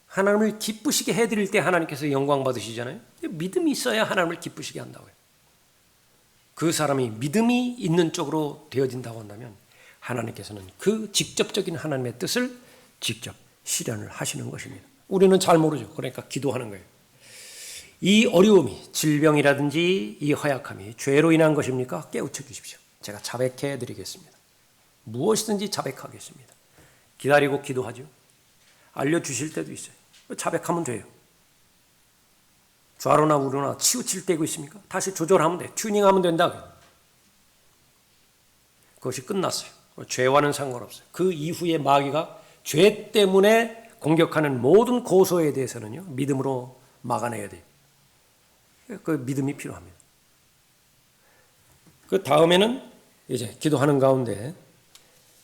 하나님을 기쁘시게 해드릴 때 하나님께서 영광 받으시잖아요. 믿음이 있어야 하나님을 기쁘시게 한다고요. 그 사람이 믿음이 있는 쪽으로 되어진다고 한다면 하나님께서는 그 직접적인 하나님의 뜻을 직접 실현을 하시는 것입니다. 우리는 잘 모르죠. 그러니까 기도하는 거예요. 이 어려움이 질병이라든지 이 허약함이 죄로 인한 것입니까? 깨우쳐 주십시오. 제가 자백해 드리겠습니다. 무엇이든지 자백하겠습니다. 기다리고 기도하죠. 알려주실 때도 있어요. 자백하면 돼요. 좌로나 우로나 치우칠 때고 있습니까? 다시 조절하면 돼요. 튜닝하면 된다고요. 그것이 끝났어요. 죄와는 상관없어요. 그 이후에 마귀가 죄 때문에 공격하는 모든 고소에 대해서는요, 믿음으로 막아내야 돼요. 그 믿음이 필요합니다. 그 다음에는 이제 기도하는 가운데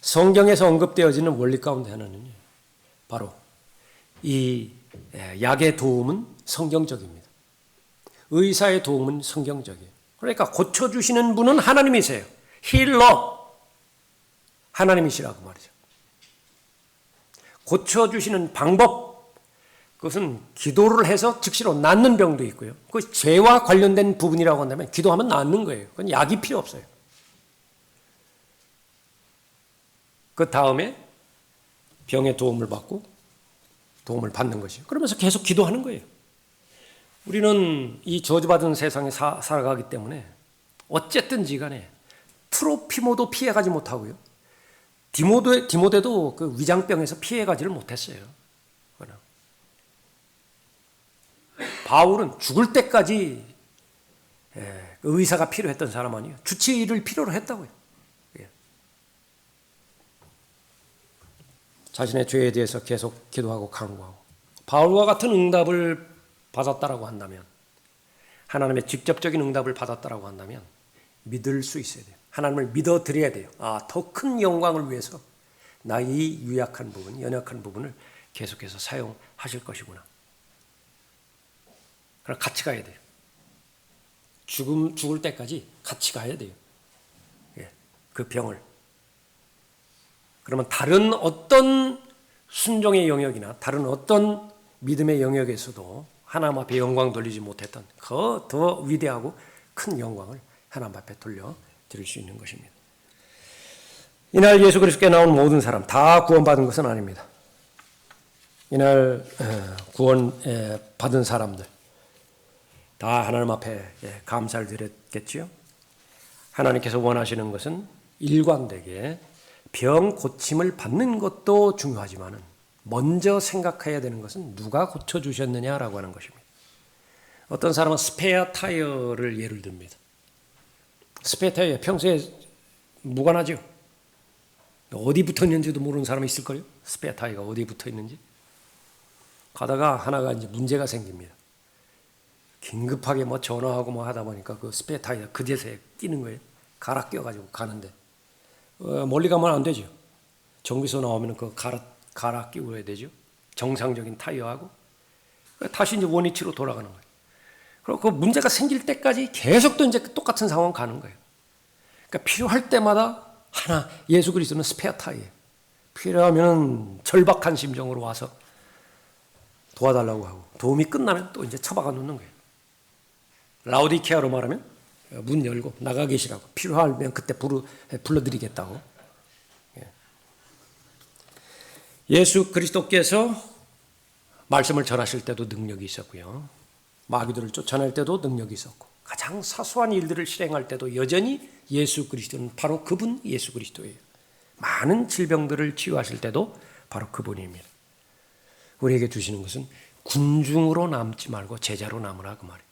성경에서 언급되어지는 원리 가운데 하나는요, 바로 이 약의 도움은 성경적입니다. 의사의 도움은 성경적이에요. 그러니까 고쳐주시는 분은 하나님이세요. 힐러 하나님이시라고 말이죠. 고쳐주시는 방법, 그것은 기도를 해서 즉시로 낫는 병도 있고요. 그 죄와 관련된 부분이라고 한다면 기도하면 낫는 거예요. 그건 약이 필요 없어요. 그 다음에 병의 도움을 받고 도움을 받는 것이에요. 그러면서 계속 기도하는 거예요. 우리는 이 저주받은 세상에 살아가기 때문에 어쨌든지 간에 트로피모도 피해가지 못하고요. 디모데도 그 위장병에서 피해가지를 못했어요. 바울은 죽을 때까지 의사가 필요했던 사람 아니에요. 주치의를 필요로 했다고요. 자신의 죄에 대해서 계속 기도하고 간구하고 바울과 같은 응답을 받았다라고 한다면, 하나님의 직접적인 응답을 받았다라고 한다면 믿을 수 있어야 돼요. 하나님을 믿어드려야 돼요. 더 큰 영광을 위해서 나의 유약한 부분, 연약한 부분을 계속해서 사용하실 것이구나. 그럼 같이 가야 돼요. 죽을 때까지 같이 가야 돼요. 그 병을. 그러면 다른 어떤 순종의 영역이나 다른 어떤 믿음의 영역에서도 하나님 앞에 영광 돌리지 못했던 그 더 위대하고 큰 영광을 하나님 앞에 돌려드릴 수 있는 것입니다. 이날 예수 그리스도께 나온 모든 사람 다 구원받은 것은 아닙니다. 이날 구원 받은 사람들 다 하나님 앞에 감사를 드렸겠지요. 하나님께서 원하시는 것은 일관되게 병 고침을 받는 것도 중요하지만 먼저 생각해야 되는 것은 누가 고쳐주셨느냐라고 하는 것입니다. 어떤 사람은 스페어 타이어를 예를 듭니다. 스페어 타이어 평소에 무관하죠. 어디 붙어 있는지도 모르는 사람이 있을걸요. 스페어 타이어가 어디 붙어 있는지. 가다가 하나가 이제 문제가 생깁니다. 긴급하게 뭐 전화하고 뭐 하다 보니까 그 스페어 타이어 그제서야 끼는 거예요. 갈아 끼워가지고 가는데 멀리 가면 안 되죠. 정비소 나오면 그 갈아 끼워야 되죠. 정상적인 타이어하고 다시 이제 원위치로 돌아가는 거예요. 그리고 그 문제가 생길 때까지 계속 또 이제 똑같은 상황 가는 거예요. 그러니까 필요할 때마다 하나 예수 그리스도는 스페어 타이어. 필요하면 절박한 심정으로 와서 도와달라고 하고 도움이 끝나면 또 이제 처박아 놓는 거예요. 라우디케아로 말하면 문 열고 나가 계시라고 필요하면 그때 불러드리겠다고. 예수 그리스도께서 말씀을 전하실 때도 능력이 있었고요. 마귀들을 쫓아낼 때도 능력이 있었고 가장 사소한 일들을 실행할 때도 여전히 예수 그리스도는 바로 그분 예수 그리스도예요. 많은 질병들을 치유하실 때도 바로 그분입니다. 우리에게 주시는 것은 군중으로 남지 말고 제자로 남으라 그 말이에요.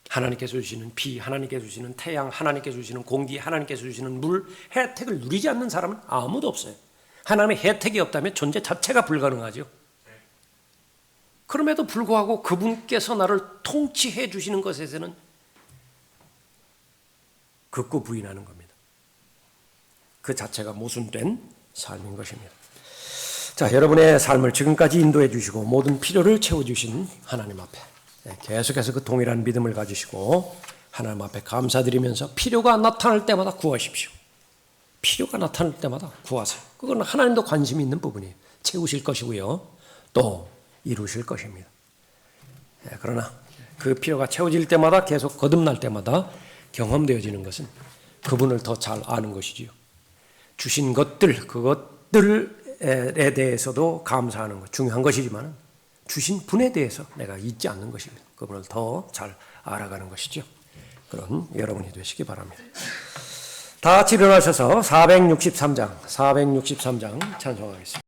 하나님께서 주시는 비, 하나님께서 주시는 태양, 하나님께서 주시는 공기, 하나님께서 주시는 물, 혜택을 누리지 않는 사람은 아무도 없어요. 하나님의 혜택이 없다면 존재 자체가 불가능하죠. 그럼에도 불구하고 그분께서 나를 통치해 주시는 것에서는 극구 부인하는 겁니다. 그 자체가 모순된 삶인 것입니다. 자, 여러분의 삶을 지금까지 인도해 주시고 모든 필요를 채워주신 하나님 앞에 계속해서 그 동일한 믿음을 가지시고 하나님 앞에 감사드리면서 필요가 나타날 때마다 구하십시오. 필요가 나타날 때마다 구하세요. 그건 하나님도 관심이 있는 부분이에요. 채우실 것이고요. 또 이루실 것입니다. 그러나 그 필요가 채워질 때마다 계속 거듭날 때마다 경험되어지는 것은 그분을 더 잘 아는 것이지요. 주신 것들, 그것들에 대해서도 감사하는 것 중요한 것이지만 주신 분에 대해서 내가 잊지 않는 것입니다. 그분을 더 잘 알아가는 것이죠. 그런 여러분이 되시기 바랍니다. 다 같이 일어나셔서 463장 찬송하겠습니다.